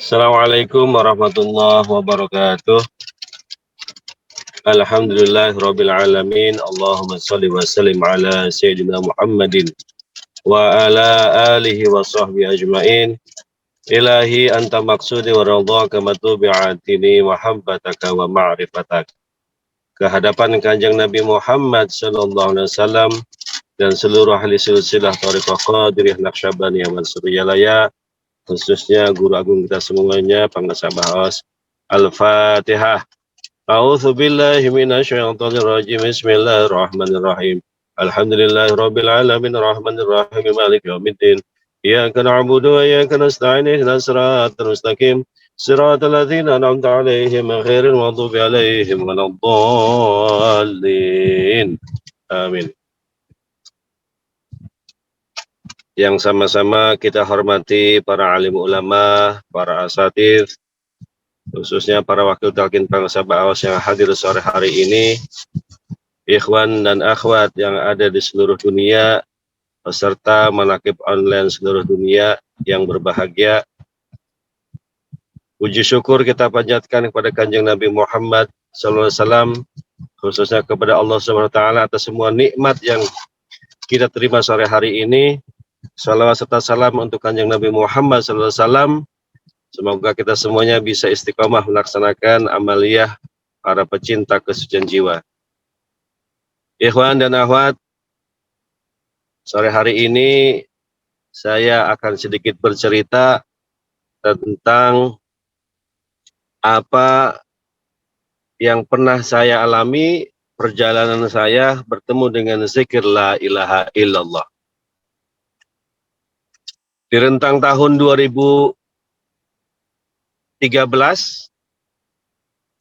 Assalamualaikum warahmatullahi wabarakatuh. Alhamdulillahirabbil alamin. Allahumma shalli wa sallim ala sayyidina Muhammadin wa ala alihi wa sahbihi ajmain. Ilahi anta maksudi wa ridhaka matubi'atini wa habbataka wa ma'rifatak. Kehadapan Kanjeng Nabi Muhammad sallallahu alaihi wasallam dan seluruh ahli silsilah thariqah Qadiriyah Naqsybaniyah Mansuriyalaya, khususnya guru agung kita semuanya, pengasabah Al-Fatihah. A'udzu billahi minasyaitonir rajim. Bismillahirrahmanirrahim. Alhamdulillahirabbil alamin arrahmanir rahim maliki yaumiddin. Iyyaka na'budu wa iyyaka nasta'in ihdinas siratal mustaqim. Siratal ladzina an'amta 'alaihim ghairil maghdubi 'alaihim waladdallin. Amin. Yang sama-sama kita hormati para alim ulama, para asatidz, khususnya para wakil talqin bangsa Ba'awas yang hadir sore hari ini, ikhwan dan akhwat yang ada di seluruh dunia, peserta manaqib online seluruh dunia yang berbahagia. Puji syukur kita panjatkan kepada Kanjeng Nabi Muhammad SAW, khususnya kepada Allah SWT atas semua nikmat yang kita terima sore hari ini. Salawat serta salam untuk Kanjeng Nabi Muhammad SAW. Semoga kita semuanya bisa istiqomah melaksanakan amaliyah para pecinta kesucian jiwa. Ikhwan dan akhwat, sore hari ini saya akan sedikit bercerita tentang apa yang pernah saya alami perjalanan saya bertemu dengan zikir la ilaha illallah. Di rentang tahun 2013,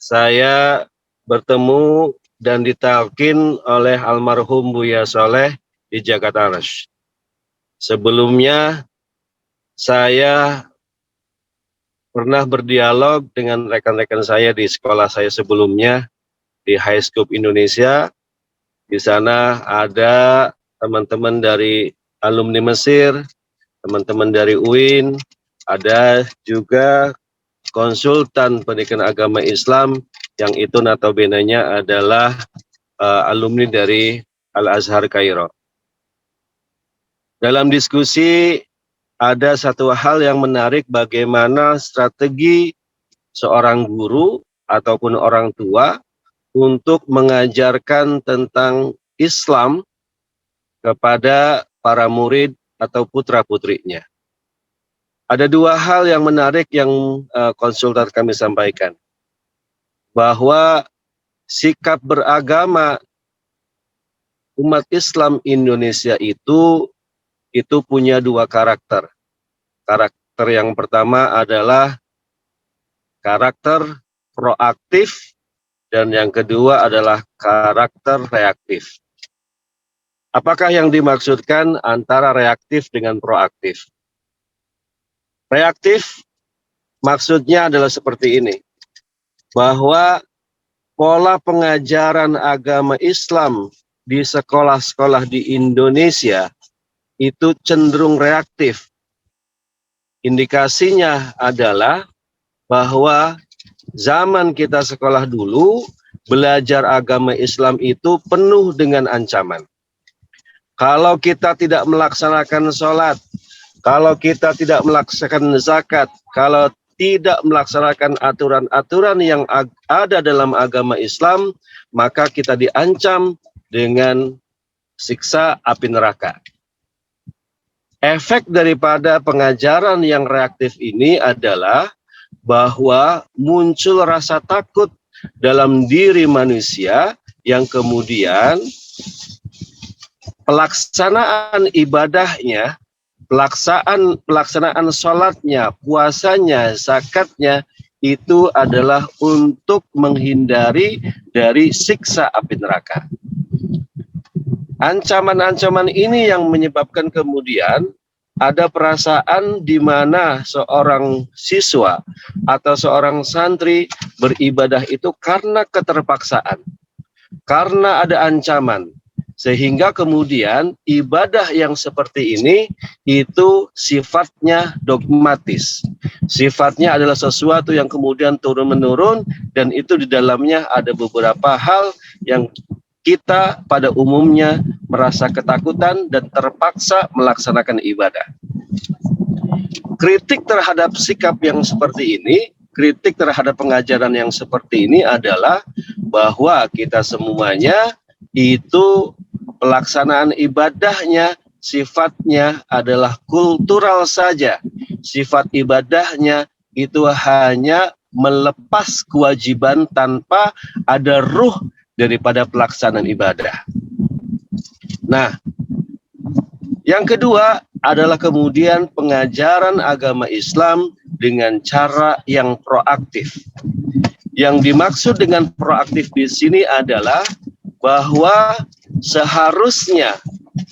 saya bertemu dan ditalkin oleh almarhum Buya Soleh di Jakarta Rush. Sebelumnya, saya pernah berdialog dengan rekan-rekan saya di sekolah saya sebelumnya, di High School Indonesia. Di sana ada teman-teman dari alumni Mesir, teman-teman dari UIN, ada juga konsultan pendidikan agama Islam yang itu notabene-nya adalah alumni dari Al-Azhar Kairo. Dalam diskusi ada satu hal yang menarik, bagaimana strategi seorang guru ataupun orang tua untuk mengajarkan tentang Islam kepada para murid atau putra-putrinya. Ada dua hal yang menarik yang konsultan kami sampaikan. Bahwa sikap beragama umat Islam Indonesia itu punya dua karakter. Karakter yang pertama adalah karakter proaktif dan yang kedua adalah karakter reaktif. Apakah yang dimaksudkan antara reaktif dengan proaktif? Reaktif maksudnya adalah seperti ini, bahwa pola pengajaran agama Islam di sekolah-sekolah di Indonesia itu cenderung reaktif. Indikasinya adalah bahwa zaman kita sekolah dulu, belajar agama Islam itu penuh dengan ancaman. Kalau kita tidak melaksanakan sholat, kalau kita tidak melaksanakan zakat, kalau tidak melaksanakan aturan-aturan yang ada dalam agama Islam, maka kita diancam dengan siksa api neraka. Efek daripada pengajaran yang reaktif ini adalah bahwa muncul rasa takut dalam diri manusia yang kemudian pelaksanaan ibadahnya, pelaksanaan sholatnya, puasanya, zakatnya itu adalah untuk menghindari dari siksa api neraka. Ancaman-ancaman ini yang menyebabkan kemudian ada perasaan di mana seorang siswa atau seorang santri beribadah itu karena keterpaksaan, karena ada ancaman, Sehingga kemudian ibadah yang seperti ini itu sifatnya dogmatis. Sifatnya adalah sesuatu yang kemudian turun-menurun, dan itu di dalamnya ada beberapa hal yang kita pada umumnya merasa ketakutan dan terpaksa melaksanakan ibadah. Kritik terhadap sikap yang seperti ini, kritik terhadap pengajaran yang seperti ini adalah bahwa kita semuanya itu pelaksanaan ibadahnya sifatnya adalah kultural saja. Sifat ibadahnya itu hanya melepas kewajiban tanpa ada ruh daripada pelaksanaan ibadah. Nah, yang kedua adalah kemudian pengajaran agama Islam dengan cara yang proaktif. Yang dimaksud dengan proaktif di sini adalah bahwa seharusnya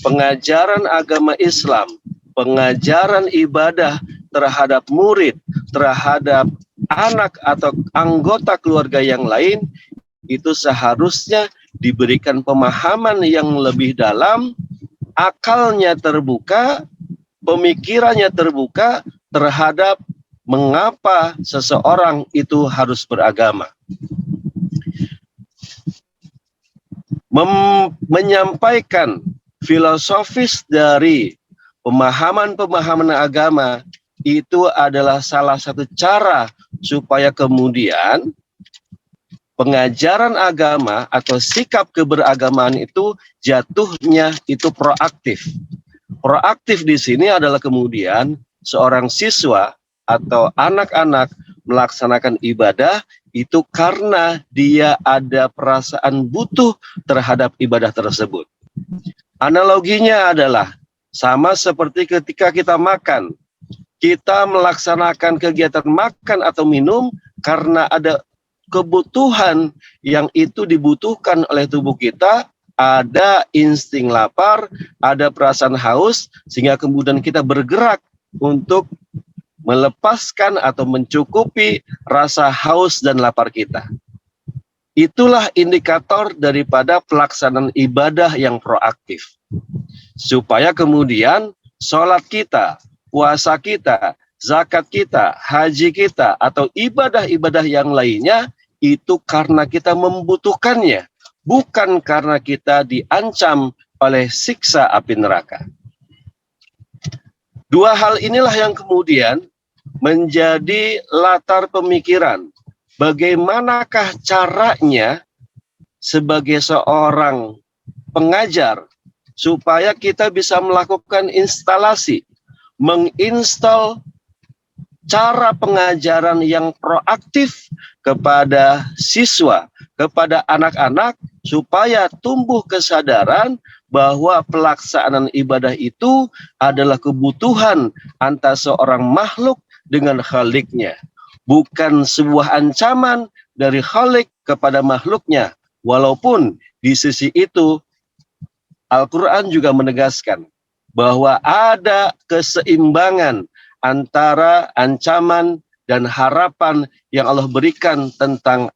pengajaran agama Islam, pengajaran ibadah terhadap murid, terhadap anak atau anggota keluarga yang lain, itu seharusnya diberikan pemahaman yang lebih dalam, akalnya terbuka, pemikirannya terbuka terhadap mengapa seseorang itu harus beragama. Menyampaikan filosofis dari pemahaman-pemahaman agama itu adalah salah satu cara supaya kemudian pengajaran agama atau sikap keberagamaan itu jatuhnya itu proaktif. Proaktif di sini adalah kemudian seorang siswa atau anak-anak melaksanakan ibadah itu karena dia ada perasaan butuh terhadap ibadah tersebut. Analoginya adalah sama seperti ketika kita makan. Kita melaksanakan kegiatan makan atau minum karena ada kebutuhan yang itu dibutuhkan oleh tubuh kita, ada insting lapar, ada perasaan haus, sehingga kemudian kita bergerak untuk melepaskan atau mencukupi rasa haus dan lapar kita. Itulah indikator daripada pelaksanaan ibadah yang proaktif. Supaya kemudian sholat kita, puasa kita, zakat kita, haji kita, atau ibadah-ibadah yang lainnya, itu karena kita membutuhkannya, bukan karena kita diancam oleh siksa api neraka. Dua hal inilah yang kemudian menjadi latar pemikiran. Bagaimanakah caranya sebagai seorang pengajar supaya kita bisa melakukan instalasi, menginstal cara pengajaran yang proaktif kepada siswa, kepada anak-anak, supaya tumbuh kesadaran bahwa pelaksanaan ibadah itu adalah kebutuhan antara seorang makhluk dengan Khaliknya, bukan sebuah ancaman dari Khalik kepada makhluknya. Walaupun di sisi itu Al-Quran juga menegaskan bahwa ada keseimbangan antara ancaman dan harapan yang Allah berikan tentang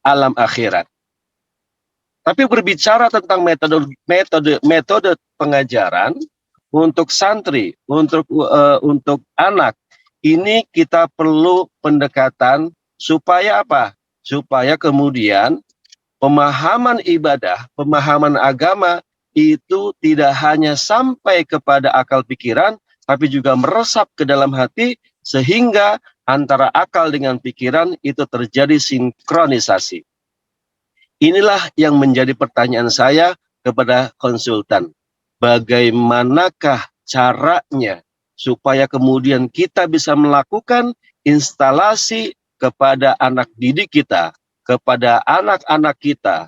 alam akhirat. Tapi berbicara tentang metode pengajaran untuk santri, untuk anak, ini kita perlu pendekatan supaya apa? Supaya kemudian pemahaman ibadah, pemahaman agama itu tidak hanya sampai kepada akal pikiran, tapi juga meresap ke dalam hati, sehingga antara akal dengan pikiran itu terjadi sinkronisasi. Inilah yang menjadi pertanyaan saya kepada konsultan. Bagaimanakah caranya supaya kemudian kita bisa melakukan instalasi kepada anak didik kita, kepada anak-anak kita,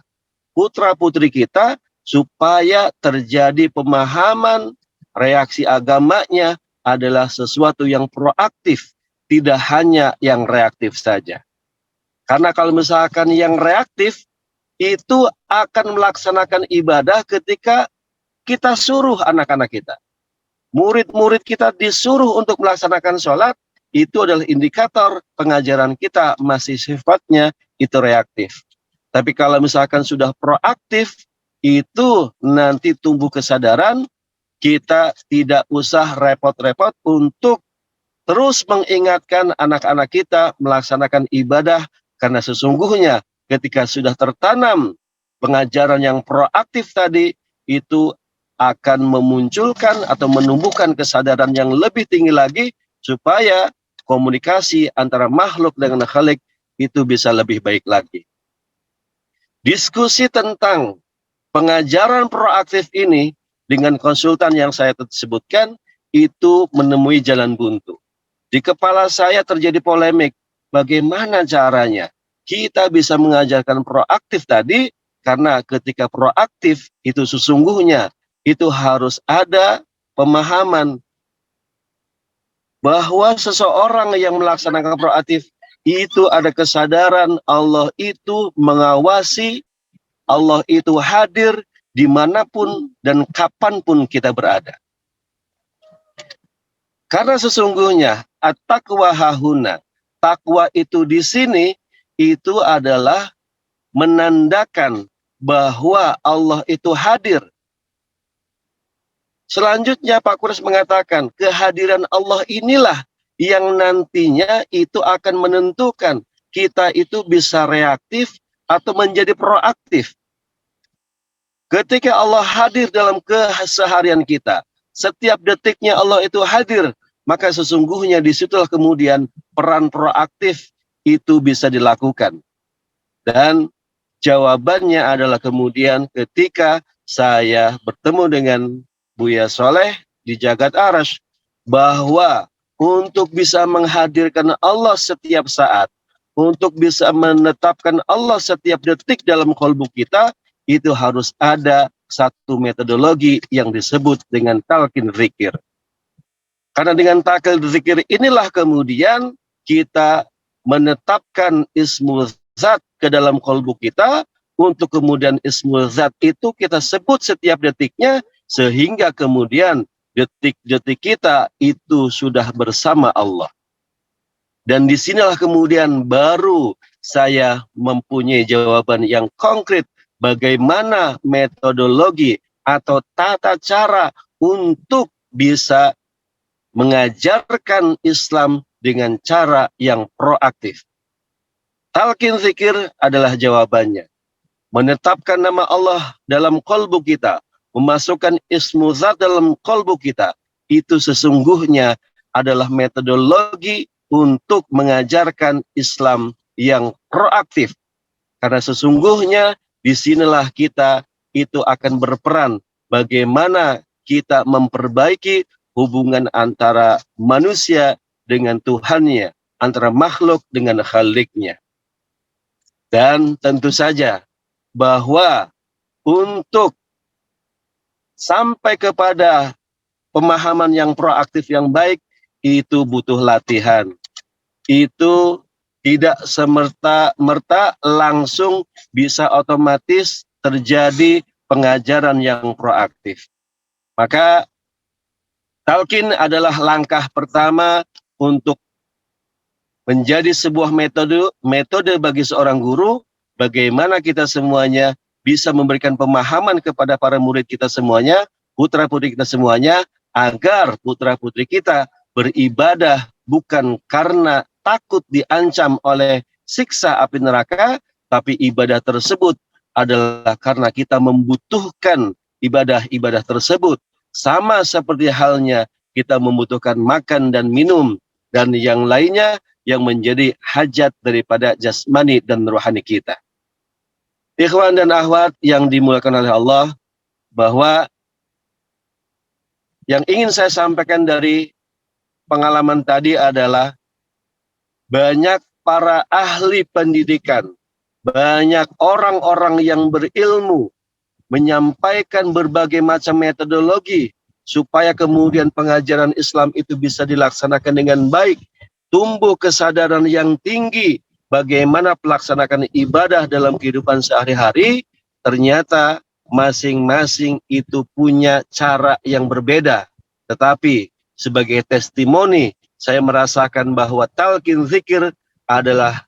putra-putri kita, supaya terjadi pemahaman reaksi agamanya adalah sesuatu yang proaktif, tidak hanya yang reaktif saja. Karena kalau misalkan yang reaktif, itu akan melaksanakan ibadah ketika kita suruh anak-anak kita. Murid-murid kita disuruh untuk melaksanakan sholat, itu adalah indikator pengajaran kita masih sifatnya itu reaktif. Tapi kalau misalkan sudah proaktif, itu nanti tumbuh kesadaran, kita tidak usah repot-repot untuk terus mengingatkan anak-anak kita melaksanakan ibadah, karena sesungguhnya ketika sudah tertanam pengajaran yang proaktif tadi, itu akan memunculkan atau menumbuhkan kesadaran yang lebih tinggi lagi, supaya komunikasi antara makhluk dengan khalik itu bisa lebih baik lagi. Diskusi tentang pengajaran proaktif ini dengan konsultan yang saya sebutkan itu menemui jalan buntu. Di kepala saya terjadi polemik, bagaimana caranya kita bisa mengajarkan proaktif tadi, karena ketika proaktif itu sesungguhnya itu harus ada pemahaman bahwa seseorang yang melaksanakan proaktif itu ada kesadaran Allah itu mengawasi, Allah itu hadir dimanapun dan kapanpun kita berada. Karena sesungguhnya at-taqwa hahuna, takwa itu di sini itu adalah menandakan bahwa Allah itu hadir. Selanjutnya Pak Kures mengatakan kehadiran Allah inilah yang nantinya itu akan menentukan kita itu bisa reaktif atau menjadi proaktif. Ketika Allah hadir dalam keseharian kita, setiap detiknya Allah itu hadir, maka sesungguhnya disitulah kemudian peran proaktif itu bisa dilakukan. Dan jawabannya adalah kemudian ketika saya bertemu dengan Buya Soleh di Jagat Arash, bahwa untuk bisa menghadirkan Allah setiap saat, untuk bisa menetapkan Allah setiap detik dalam kolbu kita, itu harus ada satu metodologi yang disebut dengan talqin zikir. Karena dengan talqin zikir inilah kemudian kita menetapkan ismul zat ke dalam kolbu kita, untuk kemudian ismul zat itu kita sebut setiap detiknya, sehingga kemudian detik-detik kita itu sudah bersama Allah. Dan disinilah kemudian baru saya mempunyai jawaban yang konkret, bagaimana metodologi atau tata cara untuk bisa mengajarkan Islam dengan cara yang proaktif. Talqin zikir adalah jawabannya. Menetapkan nama Allah dalam kolbu kita, memasukkan ismu zat dalam kolbu kita, itu sesungguhnya adalah metodologi untuk mengajarkan Islam yang proaktif. Karena sesungguhnya disinilah kita itu akan berperan bagaimana kita memperbaiki hubungan antara manusia dengan Tuhannya, antara makhluk dengan khaliknya. Dan tentu saja bahwa untuk sampai kepada pemahaman yang proaktif yang baik, itu butuh latihan. Itu tidak semerta-merta langsung bisa otomatis terjadi pengajaran yang proaktif. Maka talqin adalah langkah pertama untuk menjadi sebuah metode bagi seorang guru, bagaimana kita semuanya bisa memberikan pemahaman kepada para murid kita semuanya, putra-putri kita semuanya, agar putra-putri kita beribadah bukan karena takut diancam oleh siksa api neraka, tapi ibadah tersebut adalah karena kita membutuhkan ibadah-ibadah tersebut. Sama seperti halnya kita membutuhkan makan dan minum, dan yang lainnya yang menjadi hajat daripada jasmani dan rohani kita. Ikhwan dan akhwat yang dimuliakan oleh Allah, bahwa yang ingin saya sampaikan dari pengalaman tadi adalah banyak para ahli pendidikan, banyak orang-orang yang berilmu menyampaikan berbagai macam metodologi supaya kemudian pengajaran Islam itu bisa dilaksanakan dengan baik, tumbuh kesadaran yang tinggi bagaimana pelaksanaan ibadah dalam kehidupan sehari-hari. Ternyata masing-masing itu punya cara yang berbeda. Tetapi sebagai testimoni, saya merasakan bahwa talqin zikir adalah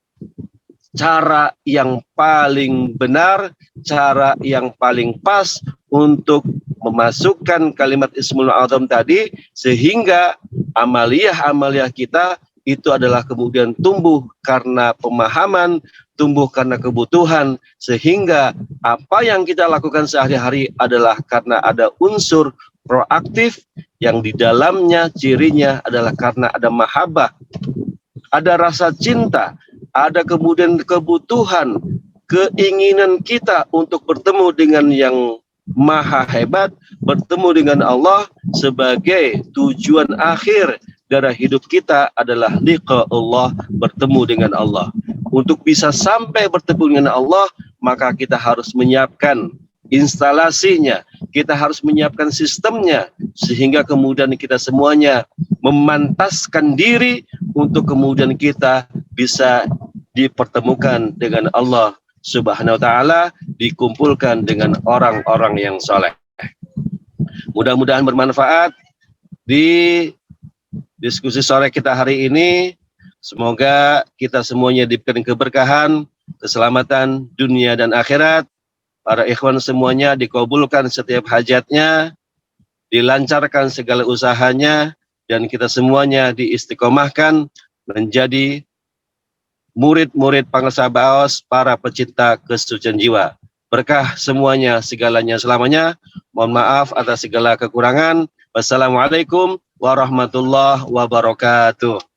cara yang paling benar, cara yang paling pas untuk memasukkan kalimat Ismul Azam tadi, sehingga amaliyah-amaliyah kita itu adalah kemudian tumbuh karena pemahaman, tumbuh karena kebutuhan, sehingga apa yang kita lakukan sehari-hari adalah karena ada unsur proaktif yang di dalamnya cirinya adalah karena ada mahabbah, ada rasa cinta, ada kemudian kebutuhan, keinginan kita untuk bertemu dengan yang maha hebat, bertemu dengan Allah sebagai tujuan akhir dari hidup kita adalah liqa Allah, bertemu dengan Allah. Untuk bisa sampai bertemu dengan Allah, maka kita harus menyiapkan instalasinya, kita harus menyiapkan sistemnya, sehingga kemudian kita semuanya memantaskan diri untuk kemudian kita bisa dipertemukan dengan Allah Subhanahu wa taala, dikumpulkan dengan orang-orang yang soleh. Mudah-mudahan bermanfaat di diskusi sore kita hari ini. Semoga kita semuanya diberikan keberkahan, keselamatan dunia dan akhirat. Para ikhwan semuanya dikabulkan setiap hajatnya, dilancarkan segala usahanya, dan kita semuanya diistiqomahkan menjadi murid-murid Pangsa Baos, para pecinta kesucian jiwa. Berkah semuanya, segalanya, selamanya. Mohon maaf atas segala kekurangan. Wassalamualaikum warahmatullahi wabarakatuh.